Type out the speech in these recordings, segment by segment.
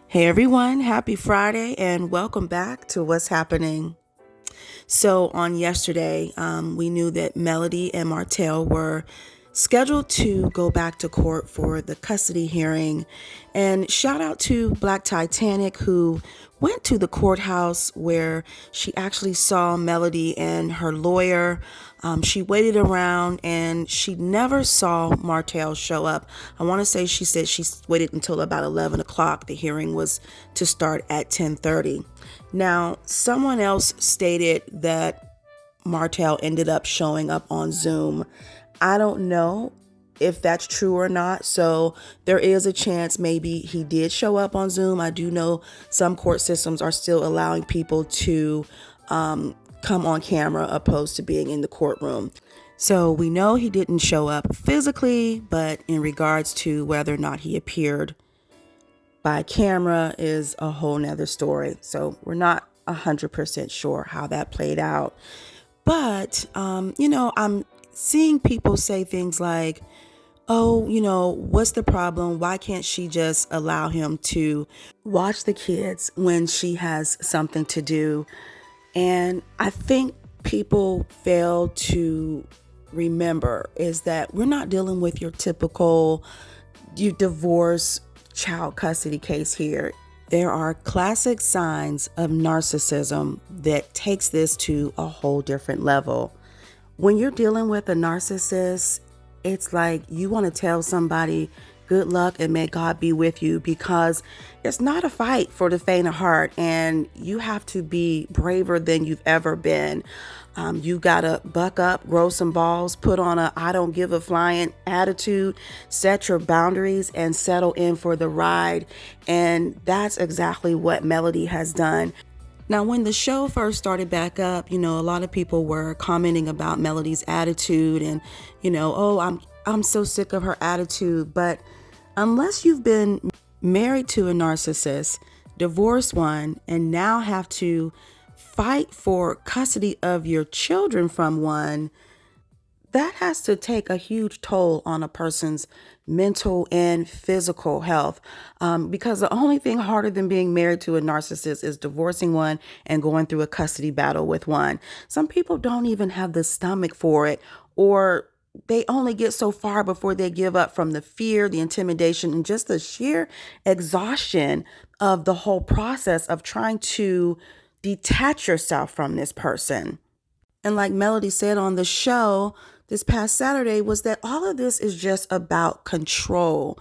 Hey everyone, happy Friday and welcome back to What's Happening. So on yesterday, we knew that Melody and Martell were scheduled to go back to court for the custody hearing. And shout out to Black Titanic, who went to the courthouse where she actually saw Melody and her lawyer. She waited around and she never saw Martell show up. I want to say she said she waited until about 11 o'clock. The hearing was to start at 10:30. Now, someone else stated that Martell ended up showing up on Zoom. I don't know if that's true or not. So there is a chance maybe he did show up on Zoom. I do know some court systems are still allowing people to come on camera opposed to being in the courtroom. So we know he didn't show up physically, but in regards to whether or not he appeared by camera is a whole nother story. So we're not 100% sure how that played out. But, I'm seeing people say things like, oh, what's the problem? Why can't she just allow him to watch the kids when she has something to do? And I think people fail to remember is that we're not dealing with your typical divorce child custody case here. There are classic signs of narcissism that takes this to a whole different level. When you're dealing with a narcissist, it's like you want to tell somebody good luck and may God be with you, because it's not a fight for the faint of heart, and you have to be braver than you've ever been. You got to buck up, grow some balls, put on a I don't give a flying attitude, set your boundaries and settle in for the ride. And that's exactly what Melody has done. Now, when the show first started back up, a lot of people were commenting about Melody's attitude and, oh, I'm so sick of her attitude. But unless you've been married to a narcissist, divorced one, and now have to fight for custody of your children from one, that has to take a huge toll on a person's mental and physical health. Because the only thing harder than being married to a narcissist is divorcing one and going through a custody battle with one. Some people don't even have the stomach for it, or they only get so far before they give up from the fear, the intimidation, and just the sheer exhaustion of the whole process of trying to detach yourself from this person. And like Melody said on the show this past Saturday, was that all of this is just about control.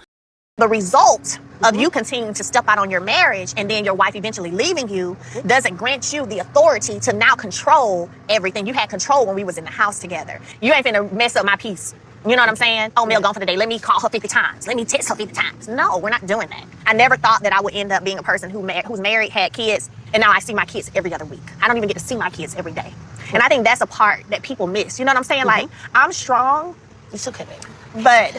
The result of you continuing to step out on your marriage and then your wife eventually leaving you doesn't grant you the authority to now control everything. You had control when we was in the house together. You ain't finna mess up my peace. You know what I'm saying? Oh, Mel gone for the day. Let me call her 50 times. Let me text her 50 times. No, we're not doing that. I never thought that I would end up being a person who's married, had kids, and now I see my kids every other week. I don't even get to see my kids every day. And I think that's a part that people miss. You know what I'm saying? Like, I'm strong. It's okay, baby. But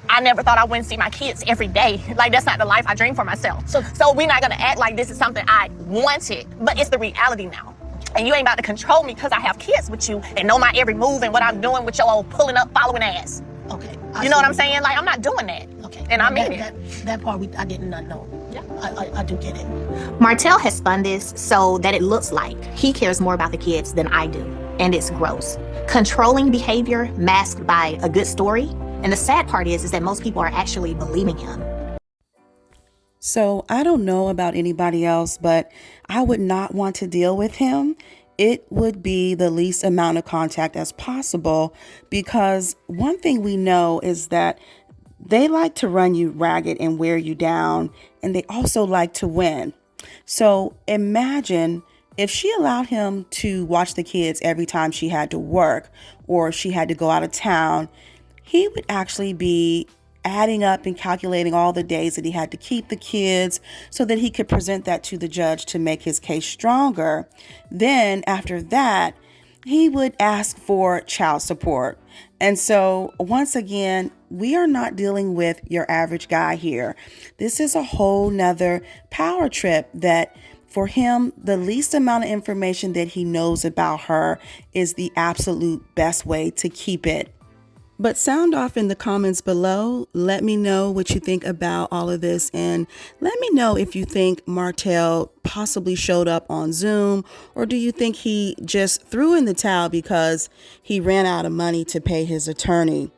I never thought I wouldn't see my kids every day. Like, that's not the life I dream for myself. So we're not gonna act like this is something I wanted, but it's the reality now. And you ain't about to control me because I have kids with you and know my every move and what I'm doing with your old pulling up, following ass. Okay. You know what I'm saying? Like, I'm not doing that. Okay. And I mean it. That part I did not know. Yeah. I do get it. Martell has spun this so that it looks like he cares more about the kids than I do. And it's gross. Controlling behavior masked by a good story. And the sad part is that most people are actually believing him. So I don't know about anybody else, but I would not want to deal with him. It would be the least amount of contact as possible, because one thing we know is that they like to run you ragged and wear you down, and they also like to win. So imagine if she allowed him to watch the kids every time she had to work or she had to go out of town. He would actually be adding up and calculating all the days that he had to keep the kids so that he could present that to the judge to make his case stronger. Then after that, he would ask for child support. And so once again, we are not dealing with your average guy here. This is a whole nother power trip that for him, the least amount of information that he knows about her is the absolute best way to keep it. But sound off in the comments below. Let me know what you think about all of this, and let me know if you think Martell possibly showed up on Zoom, or do you think he just threw in the towel because he ran out of money to pay his attorney?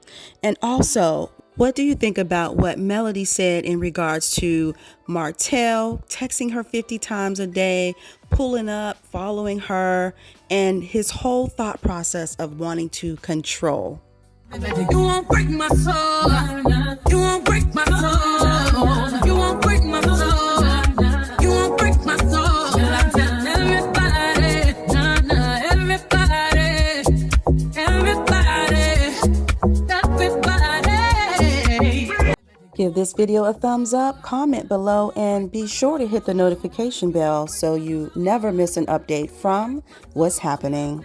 And also, what do you think about what Melody said in regards to Martell texting her 50 times a day, pulling up, following her, and his whole thought process of wanting to control? You won't break my soul. You won't break my soul. You won't break my soul. You won't break my soul. I tell everybody, everybody. Give this video a thumbs up, comment below, and be sure to hit the notification bell so you never miss an update from What's Happening.